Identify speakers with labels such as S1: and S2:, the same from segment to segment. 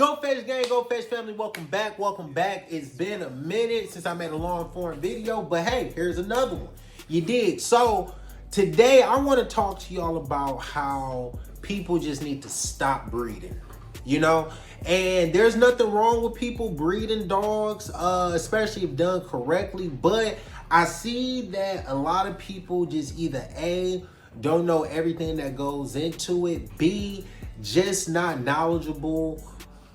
S1: Go Fetch gang, Go Fetch family, welcome back, welcome back. It's been a minute since I made a long form video, but hey, here's another one. You dig? So today I want to talk to y'all about how people just need to stop breeding, and there's nothing wrong with people breeding dogs, especially if done correctly, but I see that a lot of people just either A, don't know everything that goes into it, B, just not knowledgeable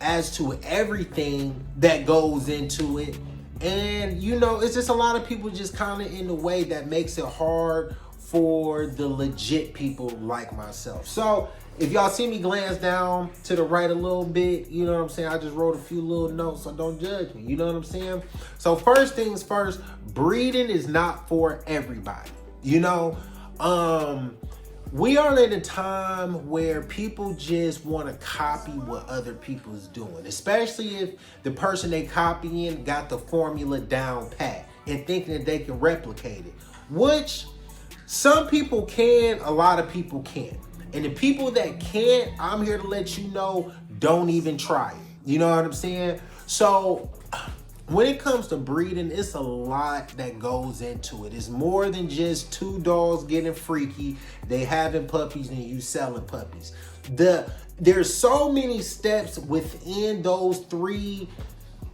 S1: as to everything that goes into it. And it's just a lot of people just kind of in the way that makes it hard for the legit people like myself. So if y'all see me glance down to the right a little bit, you know what I'm saying? I just wrote a few little notes, so don't judge me. You know what I'm saying? So first things first, breeding is not for everybody. We are in a time where people just want to copy what other people is doing, especially if the person they copying got the formula down pat and thinking that they can replicate it, which some people can, a lot of people can't. And the people that can't, I'm here to let you know, don't even try it. You know what I'm saying? So when it comes to breeding, it's a lot that goes into it. It's more than just two dogs getting freaky, they having puppies and you selling puppies. There's so many steps within those three,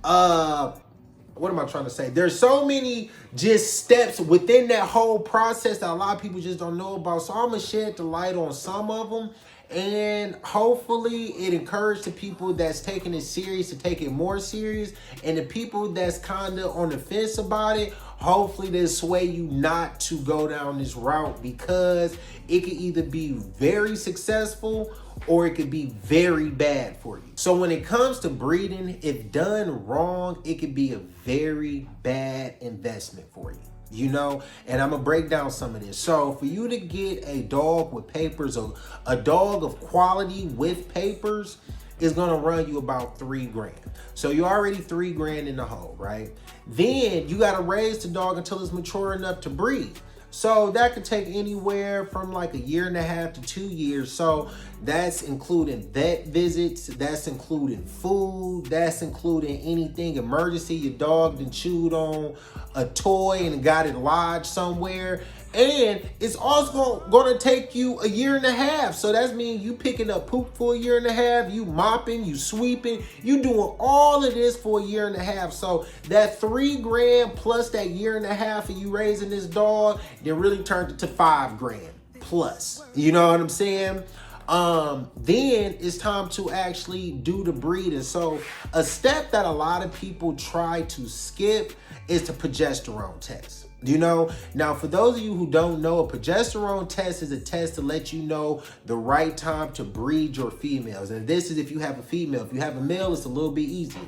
S1: what am I trying to say? There's so many just steps within that whole process that a lot of people just don't know about. So I'm going to shed the light on some of them. And hopefully it encourages the people that's taking it serious to take it more serious. And the people that's kind of on the fence about it, hopefully they sway you not to go down this route, because it could either be very successful or it could be very bad for you. So when it comes to breeding, if done wrong, it could be a very bad investment for you. And I'm gonna break down some of this. So for you to get a dog with papers, or a dog of quality with papers, is gonna run you about $3,000. So you're already $3,000 in the hole, right? Then you gotta raise the dog until it's mature enough to breed. So that could take anywhere from like 1.5 to 2 years. So that's including vet visits, that's including food, that's including anything emergency. Your dog done chewed on a toy and got it lodged somewhere. And it's also going to take you 1.5 years. So that means you picking up poop for 1.5 years, you mopping, you sweeping, you doing all of this for 1.5 years. So that $3,000 plus that 1.5 years of you raising this dog, then really turned it to $5,000 plus. You know what I'm saying? Then it's time to actually do the breeding. So a step that a lot of people try to skip is the progesterone test. Now for those of you who don't know, a progesterone test is a test to let you know the right time to breed your females. And this is if you have a female. If you have a male, it's a little bit easier.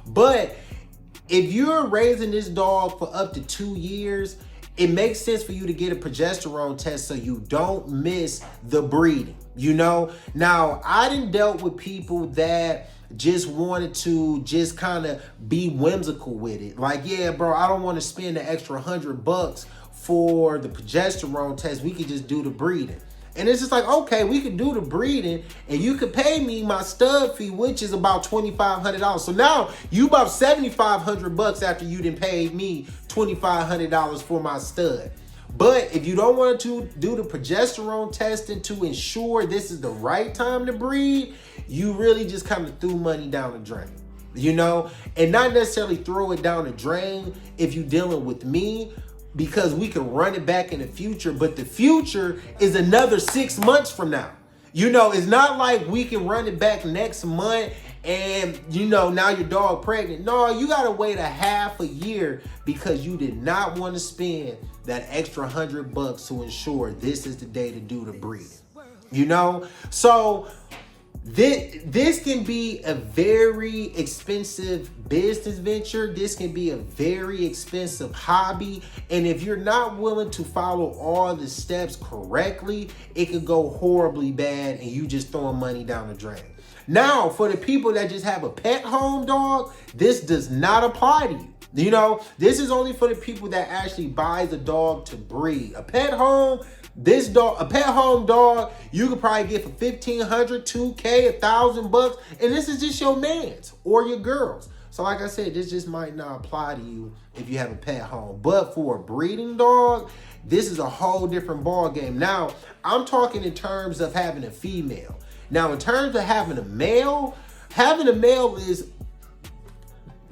S1: But if you're raising this dog for up to 2 years, it makes sense for you to get a progesterone test so you don't miss the breeding. Now I done dealt with people that just wanted to just kind of be whimsical with it. Like, yeah, bro, I don't want to spend the extra $100 for the progesterone test. We could just do the breeding. And it's just like, okay, we could do the breeding and you could pay me my stud fee, which is about $2,500. So now you about $7,500 after you done paid me $2,500 for my stud. But if you don't want to do the progesterone testing to ensure this is the right time to breed, you really just kind of threw money down the drain, and not necessarily throw it down the drain if you're dealing with me, because we can run it back in the future, but the future is another 6 months from now. It's not like we can run it back next month and, now your dog pregnant. No, you got to wait a half a year because you did not want to spend that extra $100 to ensure this is the day to do the breeding. So this can be a very expensive business venture. This can be a very expensive hobby. And if you're not willing to follow all the steps correctly, it could go horribly bad and you just throwing money down the drain. Now, for the people that just have a pet home dog, this does not apply to you. This is only for the people that actually buys a dog to breed. A pet home, This dog, a pet home dog, you could probably get for $1,500, $2K, $1,000, and this is just your man's or your girl's. So like I said, this just might not apply to you if you have a pet home. But for a breeding dog, this is a whole different ball game. Now, I'm talking in terms of having a female. Now, in terms of having a male is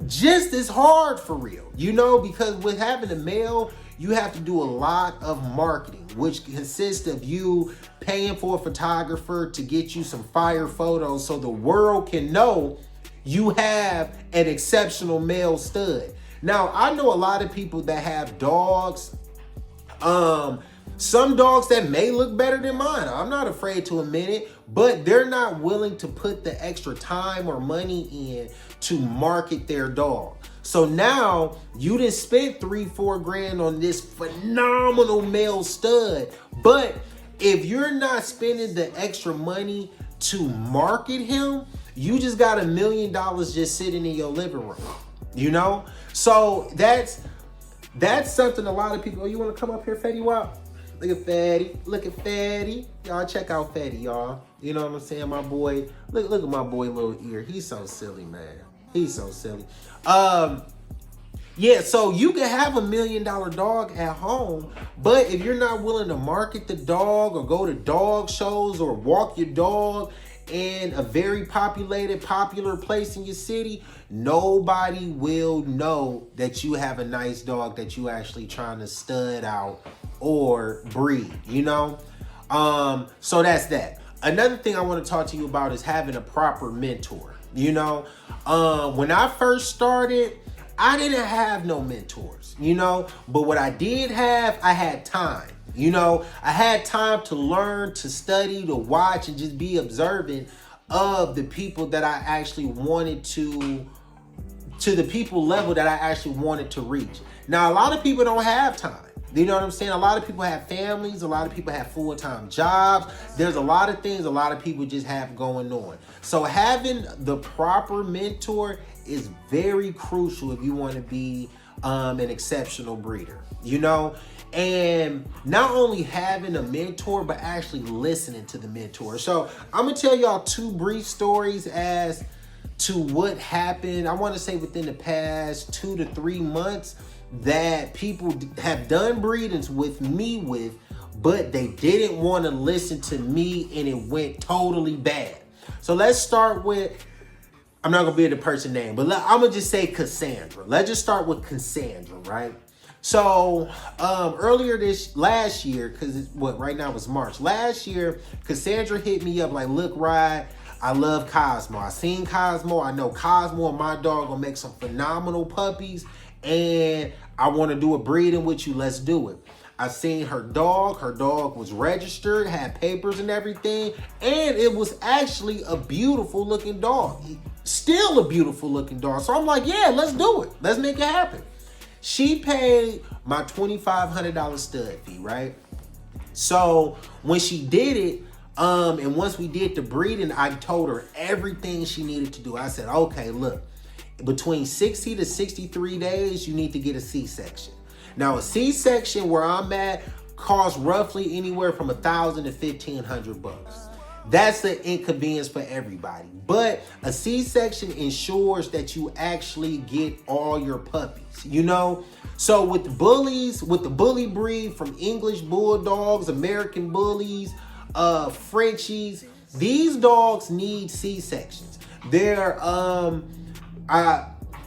S1: just as hard for real, because with having a male, you have to do a lot of marketing, which consists of you paying for a photographer to get you some fire photos so the world can know you have an exceptional male stud. Now, I know a lot of people that have dogs, some dogs that may look better than mine. I'm not afraid to admit it, but they're not willing to put the extra time or money in to market their dog. So now you done spent $3-4 grand on this phenomenal male stud, but if you're not spending the extra money to market him, you just got $1 million just sitting in your living room, So that's something a lot of people, you want to come up here, Fetty Wap? Look at Fetty. Y'all check out Fetty, y'all. You know what I'm saying? My boy, look at my boy little ear. He's so silly, man. He's so silly. Yeah, so you can have $1 million dog at home, but if you're not willing to market the dog or go to dog shows or walk your dog in a very popular place in your city, nobody will know that you have a nice dog that you actually trying to stud out or breed, So that's that. Another thing I want to talk to you about is having a proper mentor. When I first started, I didn't have no mentors, but what I did have, I had time. I had time to learn, to study, to watch, and just be observant of the people that I actually wanted to the people level that I actually wanted to reach. Now, a lot of people don't have time. You know what I'm saying? A lot of people have families. A lot of people have full-time jobs. There's a lot of things a lot of people just have going on. So having the proper mentor is very crucial if you want to be an exceptional breeder, and not only having a mentor, but actually listening to the mentor. So I'm going to tell y'all 2 brief stories as to what happened. I want to say within the past 2 to 3 months that people have done breedings with me but they didn't want to listen to me and it went totally bad. So let's start with, I'm not going to be the person name, but I'm going to just say Cassandra. Let's just start with Cassandra, right? So earlier last year, because right now it's March. Last year, Cassandra hit me up like, look, Rod, I love Cosmo. I seen Cosmo. I know Cosmo and my dog gonna make some phenomenal puppies, and I want to do a breeding with you. Let's do it. I seen her dog. Her dog was registered, had papers and everything, and it was actually a beautiful looking dog. Still a beautiful looking dog. So I'm like, yeah, let's do it. Let's make it happen. She paid my $2,500 stud fee, right? So when she did it, and once we did the breeding, I told her everything she needed to do. I said, okay, look, between 60 to 63 days, you need to get a C-section. Now, a C-section where I'm at costs roughly anywhere from $1,000 to $1,500. That's the inconvenience for everybody. But a C-section ensures that you actually get all your puppies, So with the bullies, with the bully breed from English Bulldogs, American Bullies, Frenchies, these dogs need C-sections. They're,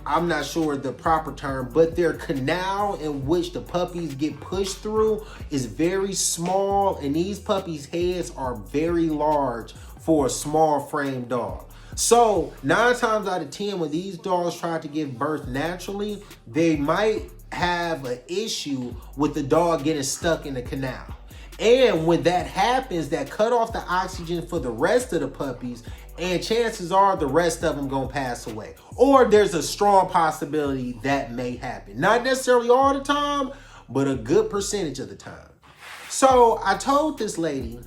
S1: I'm not sure the proper term, but their canal in which the puppies get pushed through is very small, and these puppies' heads are very large for a small frame dog. So 9 times out of 10, when these dogs try to give birth naturally, they might have an issue with the dog getting stuck in the canal. And when that happens, that cut off the oxygen for the rest of the puppies, and chances are the rest of them gonna pass away. Or there's a strong possibility that may happen. Not necessarily all the time, but a good percentage of the time. So I told this lady,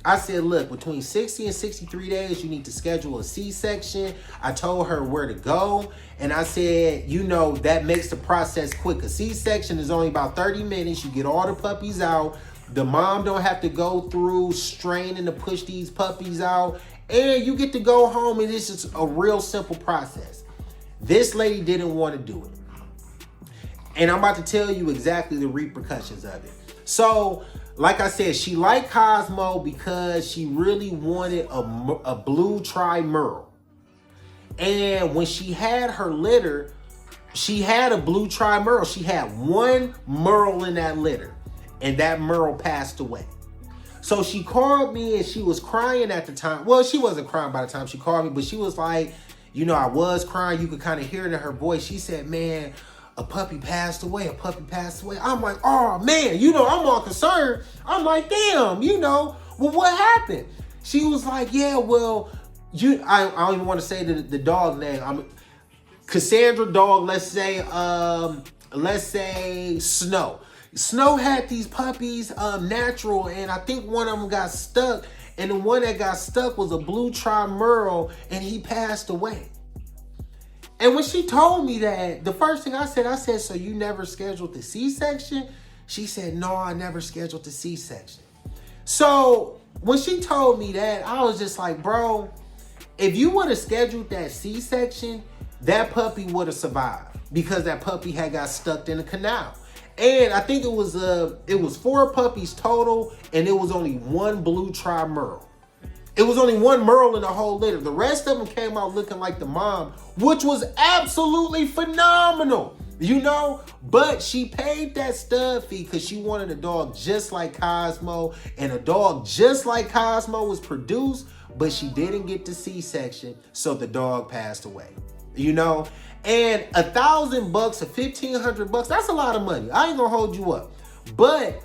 S1: I said, look, between 60 and 63 days, you need to schedule a C-section. I told her where to go. And I said, that makes the process quick. A C-section is only about 30 minutes. You get all the puppies out. The mom don't have to go through straining to push these puppies out. And you get to go home, and it's just a real simple process. This lady didn't want to do it. And I'm about to tell you exactly the repercussions of it. So, like I said, she liked Cosmo because she really wanted a blue tri-merle. And when she had her litter, she had a blue tri-merle. She had one merle in that litter, and that merle passed away. So she called me, and she was crying at the time. Well, she wasn't crying by the time she called me, but she was like, you know, I was crying. You could kind of hear it in her voice. She said, man, a puppy passed away. A puppy passed away. I'm like, oh, man, you know, I'm all concerned. I'm like, damn, you know, well, what happened? She was like, yeah, well, I don't even want to say the dog name. Cassandra dog, let's say Snow. Snow had these puppies natural, and I think one of them got stuck, and the one that got stuck was a blue tri-merle, and he passed away. And when she told me that, the first thing I said, so you never scheduled the C-section? She said, no, I never scheduled the C-section. So when she told me that, I was just like, bro, if you would have scheduled that C-section, that puppy would have survived because that puppy had got stuck in the canal. And I think it was 4 puppies total, and it was only one blue tri-merle. It was only one merle in the whole litter. The rest of them came out looking like the mom, which was absolutely phenomenal, you know? But she paid that stud fee because she wanted a dog just like Cosmo, and a dog just like Cosmo was produced, but she didn't get the C-section, so the dog passed away, you know? And $1,000 or $1,500, that's a lot of money. I ain't gonna hold you up. But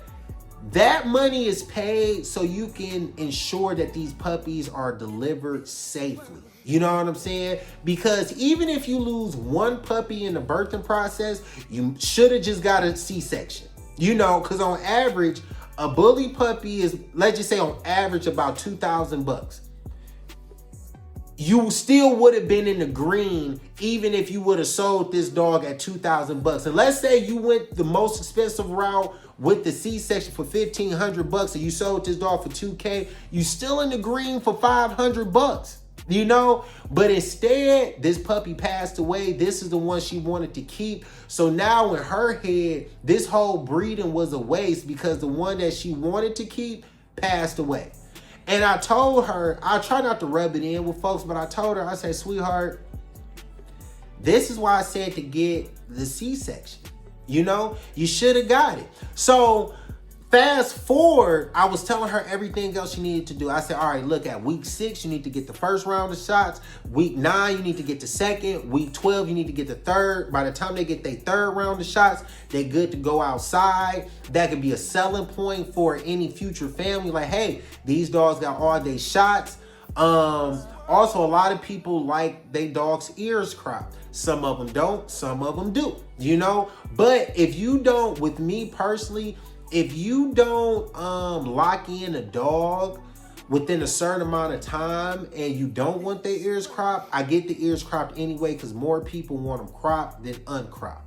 S1: that money is paid so you can ensure that these puppies are delivered safely. You know what I'm saying? Because even if you lose one puppy in the birthing process, you should have just got a C-section. You know, because on average, a bully puppy is, let's just say on average, about $2,000. You still would have been in the green even if you would have sold this dog at $2,000. And let's say you went the most expensive route with the C-section for $1,500 and you sold this dog for $2K, you still in the green for $500, you know? But instead, this puppy passed away. This is the one she wanted to keep. So now in her head, this whole breeding was a waste because the one that she wanted to keep passed away. And I told her, I try not to rub it in with folks, but I told her, I said, sweetheart, this is why I said to get the C-section. You know, you should have got it. So fast forward, I was telling her everything else she needed to do. I said, all right, look, at week 6, you need to get the first round of shots. Week 9, you need to get the second. Week 12, you need to get the third. By the time they get their third round of shots, they're good to go outside. That could be a selling point for any future family. Like, hey, these dogs got all their shots. Also, a lot of people like their dog's ears cropped. Some of them don't, some of them do, you know? But if you don't, with me personally, if you don't lock in a dog within a certain amount of time and you don't want their ears cropped, I get the ears cropped anyway because more people want them cropped than uncropped.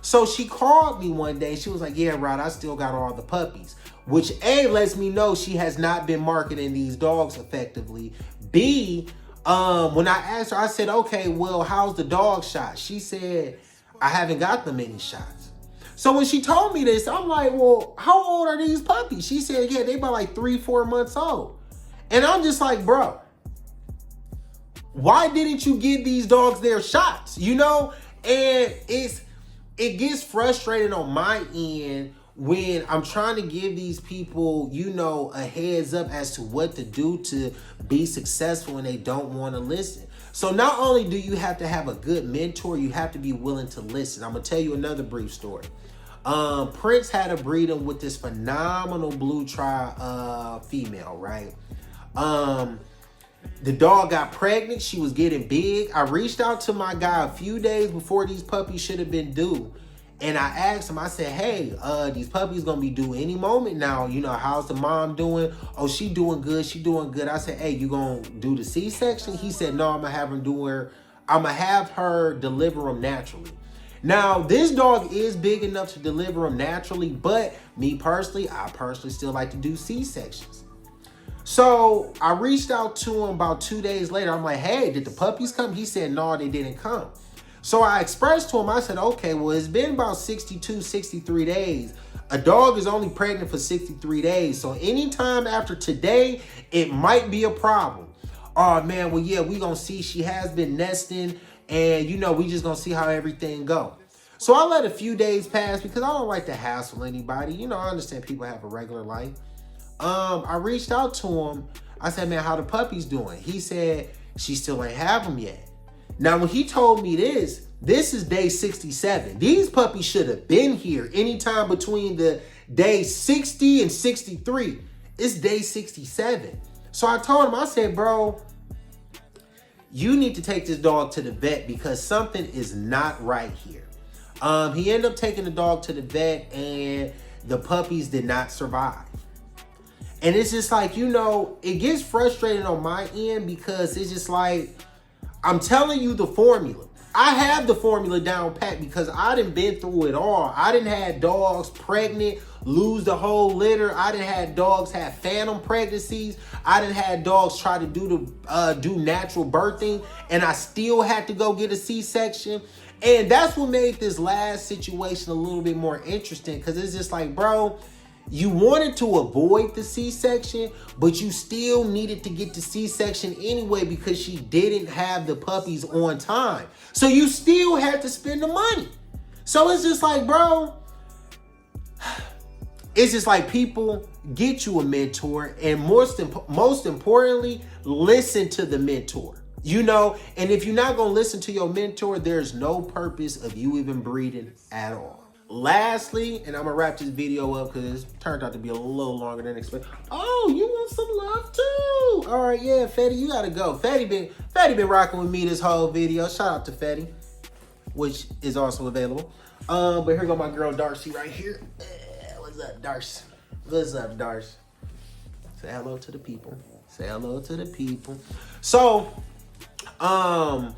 S1: So she called me one day. She was like, yeah, Rod, I still got all the puppies. Which A, lets me know she has not been marketing these dogs effectively. B, when I asked her, I said, okay, well, how's the dog shot? She said, I haven't got them any shots. So when she told me this, I'm like, well, how old are these puppies? She said, yeah, they about like 3-4 months old. And I'm just like, bro, why didn't you give these dogs their shots? You know? And it gets frustrating on my end when I'm trying to give these people, you know, a heads up as to what to do to be successful and they don't want to listen. So not only do you have to have a good mentor, you have to be willing to listen. I'm going to tell you another brief story. Prince had a breeding with this phenomenal blue tri female, right? The dog got pregnant. She was getting big. I reached out to my guy a few days before these puppies should have been due. And I asked him, I said, hey, these puppies gonna be due any moment now. You know, how's the mom doing? Oh, she doing good. She doing good. I said, hey, you gonna do the C-section? He said, no, I'm gonna have her deliver them naturally. Now, this dog is big enough to deliver them naturally, but me personally, I personally still like to do C-sections. So I reached out to him about 2 days later. I'm like, hey, did the puppies come? He said, no, they didn't come. So I expressed to him, I said, okay, well, it's been about 62, 63 days. A dog is only pregnant for 63 days. So anytime after today, it might be a problem. Oh, man, well, yeah, we going to see. She has been nesting. And, you know, we just going to see how everything go. So I let a few days pass because I don't like to hassle anybody. You know, I understand people have a regular life. I reached out to him. I said, man, how the puppies doing? He said, she still ain't have them yet. Now, when he told me this is day 67. These puppies should have been here anytime between the day 60 and 63. It's day 67. So I told him, I said, bro, you need to take this dog to the vet because something is not right here. He ended up taking the dog to the vet and the puppies did not survive. And it's just like, you know, it gets frustrating on my end because it's just like, I'm telling you the formula. I have the formula down pat because I done been through it all. I done had dogs pregnant, lose the whole litter. I done had dogs have phantom pregnancies. I done had dogs try to do natural birthing and I still had to go get a C-section. And that's what made this last situation a little bit more interesting because it's just like, bro, you wanted to avoid the C-section, but you still needed to get the C-section anyway because she didn't have the puppies on time. So you still had to spend the money. So it's just like, bro, it's just like people get you a mentor and most importantly, listen to the mentor. You know, and if you're not going to listen to your mentor, there's no purpose of you even breeding at all. Lastly, and I'm gonna wrap this video up because it turned out to be a little longer than expected. Oh, you want some love too? All right, yeah, Fetty, you gotta go. Fetty been rocking with me this whole video. Shout out to Fetty, which is also available. But here go my girl Darcy right here. What's up, Darcy? What's up, Darcy? Say hello to the people. Say hello to the people. So, the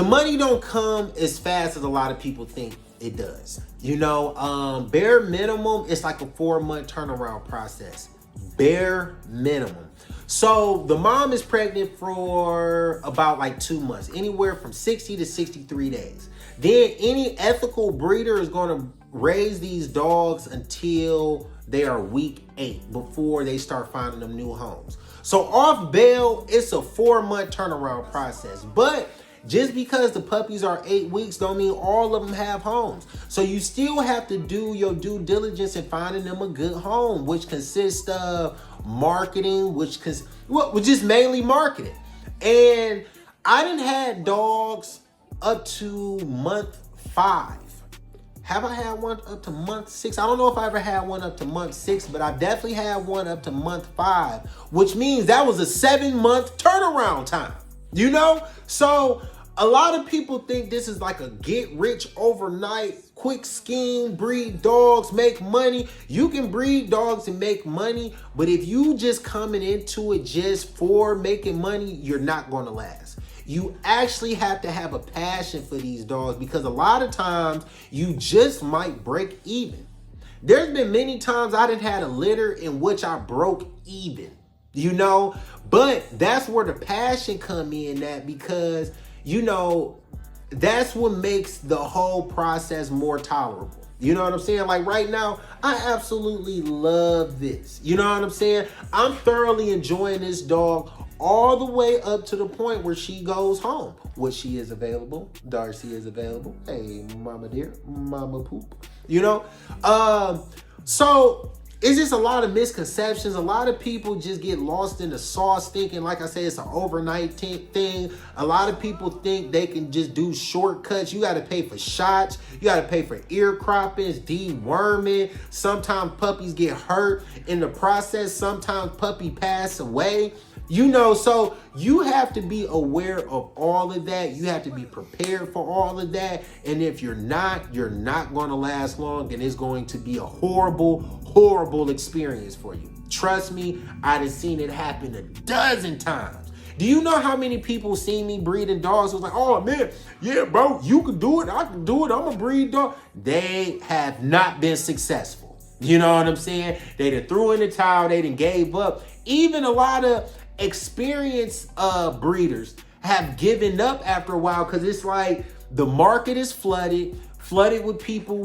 S1: money don't come as fast as a lot of people think it does. You know, bare minimum, it's like a 4-month turnaround process. Bare minimum. So the mom is pregnant for about like 2 months, anywhere from 60 to 63 days. Then any ethical breeder is going to raise these dogs until they are week 8 before they start finding them new homes. So off bail, it's a 4-month turnaround process. But just because the puppies are 8 weeks don't mean all of them have homes. So you still have to do your due diligence in finding them a good home, which consists of marketing, which is mainly marketing. And I done had dogs up to month 5. Have I had one up to month 6? I don't know if I ever had one up to month 6, but I definitely had one up to month 5, which means that was a 7-month turnaround time, you know? So a lot of people think this is like a get rich overnight quick scheme, breed dogs, make money. You can breed dogs and make money, but if you just coming into it just for making money, you're not going to last. You actually have to have a passion for these dogs because a lot of times you just might break even. There's been many times I done had a litter in which I broke even, you know, but that's where the passion come in at because, you know, that's what makes the whole process more tolerable. You know what I'm saying? Like right now, I absolutely love this. You know what I'm saying? I'm thoroughly enjoying this dog all the way up to the point where she goes home, which she is available. Darcy is available. Hey, mama dear, mama poop. You know? So it's just a lot of misconceptions. A lot of people just get lost in the sauce thinking, like I said, it's an overnight thing. A lot of people think they can just do shortcuts. You got to pay for shots. You got to pay for ear croppings, deworming. Sometimes puppies get hurt in the process. Sometimes puppy pass away. You know, so you have to be aware of all of that. You have to be prepared for all of that. And if you're not going to last long and it's going to be a horrible, horrible experience for you. Trust me, I've seen it happen a dozen times. Do you know how many people see me breeding dogs was like, oh man, yeah, bro, you can do it. I can do it. I'm a breed dog. They have not been successful. You know what I'm saying? They done threw in the towel. They done gave up. Even a lot of experienced breeders have given up after a while because it's like the market is flooded with people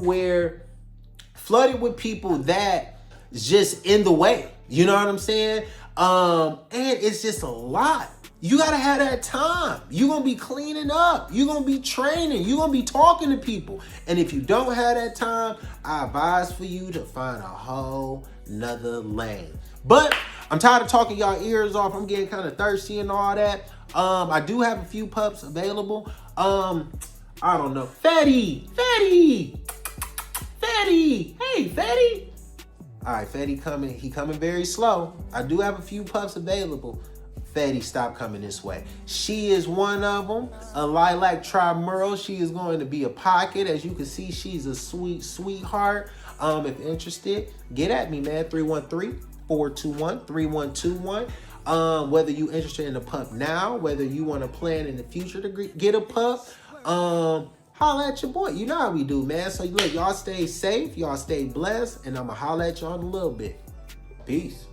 S1: that is just in the way. You know what I'm saying? And it's just a lot. You gotta have that time. You're gonna be cleaning up. You're gonna be training. You're gonna be talking to people. And if you don't have that time, I advise for you to find a whole nother lane. But I'm tired of talking y'all ears off. I'm getting kind of thirsty and all that. I do have a few pups available. I don't know. Fetty. Hey, Fetty. All right, Fetty coming. He coming very slow. I do have a few pups available. Fetty, stop coming this way. She is one of them. A Lilac Tri-Merle. She is going to be a pocket. As you can see, she's a sweetheart. If interested, get at me, man. 313-421-3121. Whether you interested in a pup now, whether you want to plan in the future to get a pup, holla at your boy. You know how we do, man. So look, y'all stay safe, y'all stay blessed, and I'ma holla at y'all in a little bit. Peace.